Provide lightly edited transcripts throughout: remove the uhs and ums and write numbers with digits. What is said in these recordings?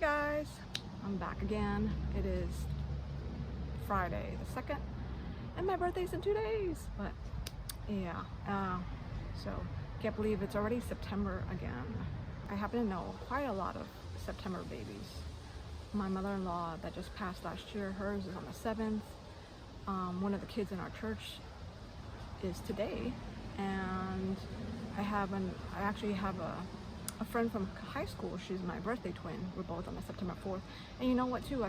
guys, I'm back again. It is Friday the 2nd and my birthday's in 2 days, but yeah, so can't believe it's already September again. I happen to know quite a lot of September babies. My mother-in-law that just passed last year, hers is on the 7th. One of the kids in our church is today, and I actually have a friend from high school. She's my birthday twin. We're both on the September 4th. And you know what too,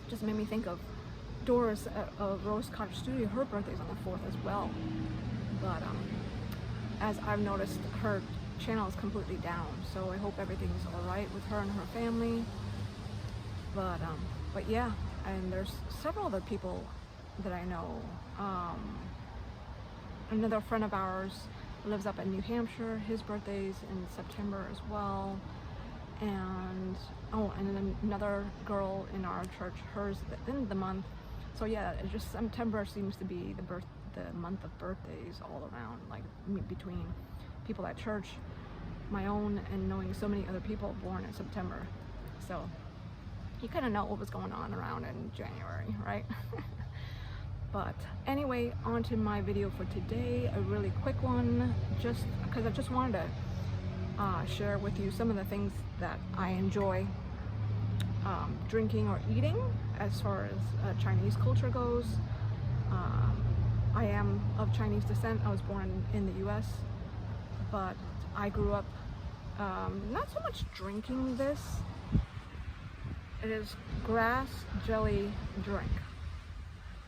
just made me think of Doris of Rose Cottage Studio. Her birthday's on the 4th as well, but as I've noticed, her channel is completely down, so I hope everything's all right with her and her family. But yeah, and there's several other people that I know. Another friend of ours lives up in New Hampshire. His birthday's in September as well. And then another girl in our church, hers at the end of the month. So yeah, it's just September seems to be the month of birthdays all around, like between people at church, my own, and knowing so many other people born in September. So you kind of know what was going on around in January, right? But anyway, on to my video for today, a really quick one, just because I just wanted to share with you some of the things that I enjoy drinking or eating as far as Chinese culture goes. I am of Chinese descent. I was born in the US, but I grew up not so much drinking this. It is grass jelly drink.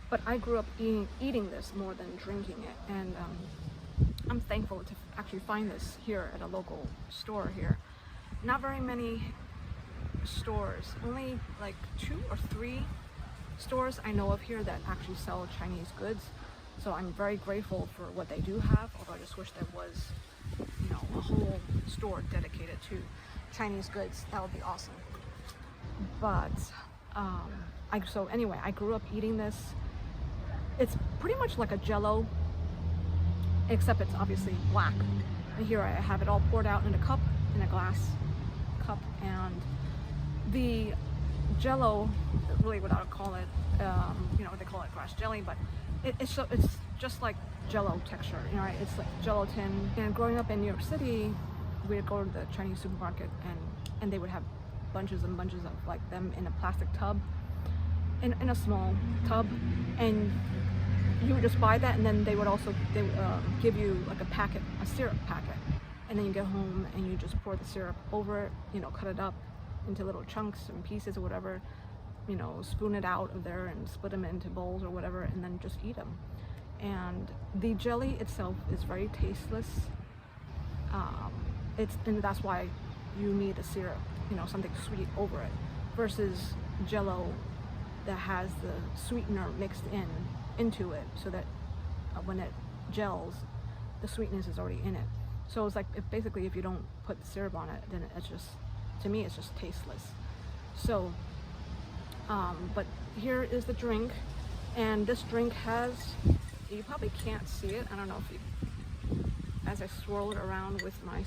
But I grew up eating this more than drinking it, and I'm thankful to actually find this here at a local store here. Not very many stores, only like 2 or 3 stores I know of here that actually sell Chinese goods. So I'm very grateful for what they do have, although I just wish there was, you know, a whole store dedicated to Chinese goods. That would be awesome. But so anyway, I grew up eating this. It's pretty much like a Jello, except it's obviously black. And here I have it all poured out in a glass cup, and the Jello, really what I would call it, you know, they call it grass jelly, but it's just like Jello texture, you know, right? It's like gelatin. And growing up in New York City, we'd go to the Chinese supermarket, and they would have bunches and bunches of like them in a plastic tub, in a small tub, and you would just buy that, and then they would give you like a syrup packet, and then you get home and you just pour the syrup over it, you know, cut it up into little chunks and pieces or whatever, you know, spoon it out of there and split them into bowls or whatever, and then just eat them. And the jelly itself is very tasteless. And that's why you need a syrup, you know, something sweet over it, versus Jello that has the sweetener mixed into it, so that when it gels, the sweetness is already in it. So it's like, basically if you don't put the syrup on it, then it's just, to me, it's just tasteless. So but here is the drink, and this drink has, you probably can't see it, I don't know if you, as I swirl it around with my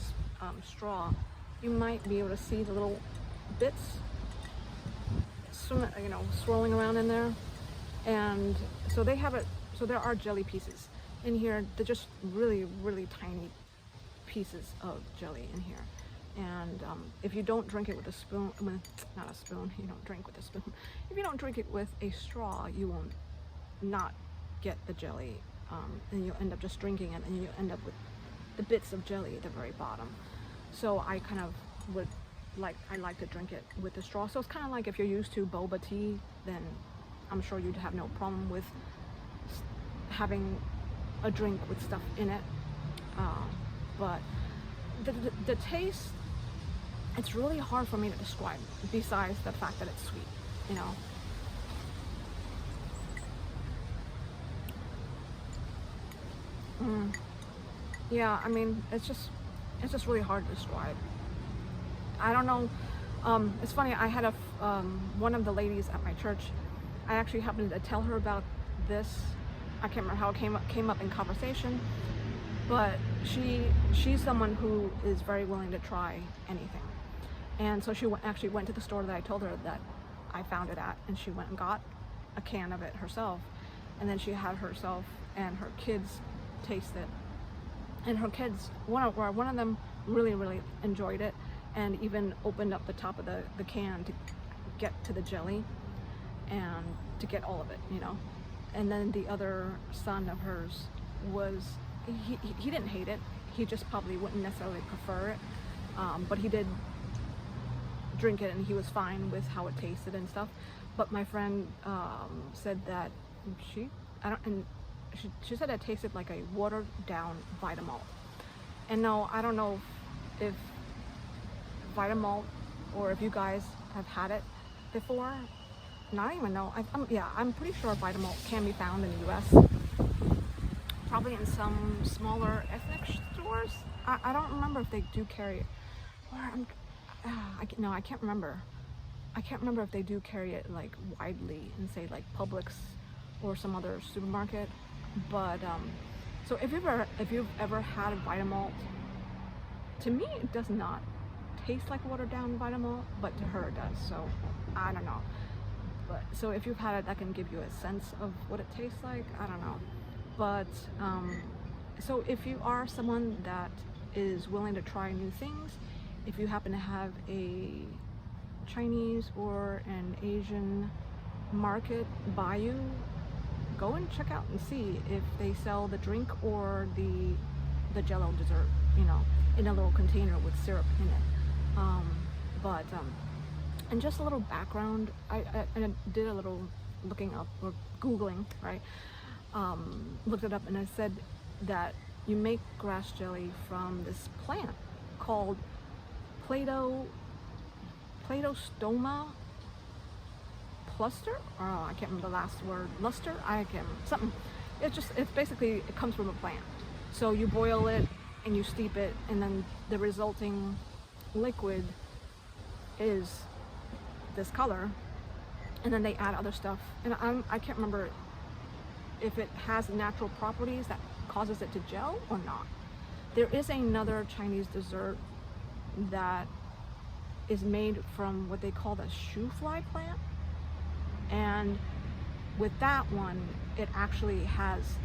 straw, you might be able to see the little bits, you know, swirling around in there. And so they have it, so there are jelly pieces in here. They're just really, really tiny pieces of jelly in here. And if you don't drink it with a spoon, not a spoon, you don't drink with a spoon. If you don't drink it with a straw, you will not get the jelly, and you'll end up just drinking it, and you'll end up with the bits of jelly at the very bottom. So I kind of I like to drink it with the straw. So it's kind of like if you're used to boba tea, then I'm sure you'd have no problem with having a drink with stuff in it. But the taste, it's really hard for me to describe, besides the fact that it's sweet, you know. Yeah, I mean, it's just really hard to describe. I don't know. It's funny, I had one of the ladies at my church, I actually happened to tell her about this. I can't remember how it came up in conversation, but she's someone who is very willing to try anything. And so she actually went to the store that I told her that I found it at, and she went and got a can of it herself, and then she had herself and her kids taste it. And her kids, one of them really enjoyed it, and even opened up the top of the can to get to the jelly and to get all of it, you know. And then the other son of hers was, he didn't hate it, he just probably wouldn't necessarily prefer it, but he did drink it and he was fine with how it tasted and stuff. But my friend said that she said it tasted like a watered down Vitamalt. And no, I don't know if Vitamalt, or if you guys have had it before. And I don't even know. I'm pretty sure Vitamalt can be found in the US. Probably in some smaller ethnic stores. I don't remember if they do carry it. Or I can't remember. I can't remember if they do carry it like widely in, say, like Publix or some other supermarket. But so if you've ever had a Vitamalt, to me it does not taste like watered down Vitamalt, but to her it does. So I don't know. But so if you've had it, that can give you a sense of what it tastes like. I don't know. But so if you are someone that is willing to try new things, if you happen to have a Chinese or an Asian market by you, go and check out and see if they sell the drink or the Jello dessert, you know, in a little container with syrup in it. And just a little background, I did a little looking up, or Googling, right? Looked it up, and it said that you make grass jelly from this plant called Platostoma cluster. Oh, I can't remember the last word. Luster? I can't remember. Something. It's basically, it comes from a plant. So you boil it and you steep it, and then the resulting liquid is this color, and then they add other stuff. And I can't remember if it has natural properties that causes it to gel or not. There is another Chinese dessert that is made from what they call the shoe fly plant, and with that one, it actually has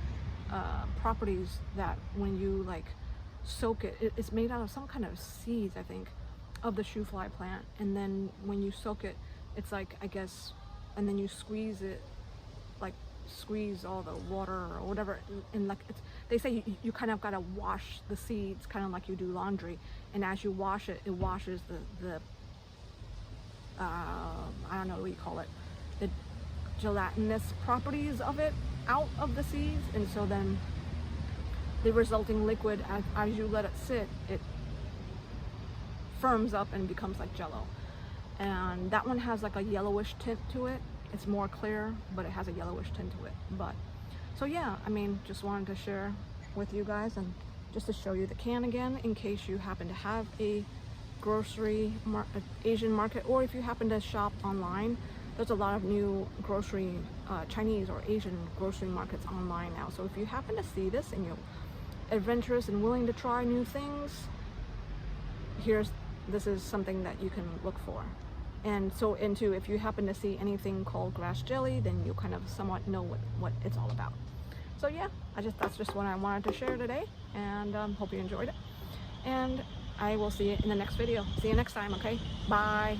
properties that when you like soak it, it's made out of some kind of seeds, I think, of the shoe fly plant, and then when you soak it, it's like, I guess, and then you squeeze it, like squeeze all the water or whatever, and like they say you kind of gotta wash the seeds kind of like you do laundry, and as you wash it, it washes the I don't know what you call it, the gelatinous properties of it out of the seeds, and so then the resulting liquid, as you let it sit, it firms up and becomes like Jello. And that one has like a yellowish tint to it. It's more clear, but it has a yellowish tint to it. But so yeah, I mean, just wanted to share with you guys, and just to show you the can again, in case you happen to have a Asian market, or if you happen to shop online. There's a lot of new grocery, Chinese or Asian grocery markets online now. So if you happen to see this and you're adventurous and willing to try new things, this is something that you can look for. And so if you happen to see anything called grass jelly, then you kind of somewhat know what it's all about. So yeah, that's just what I wanted to share today, and hope you enjoyed it. And I will see you in the next video. See you next time, okay? Bye.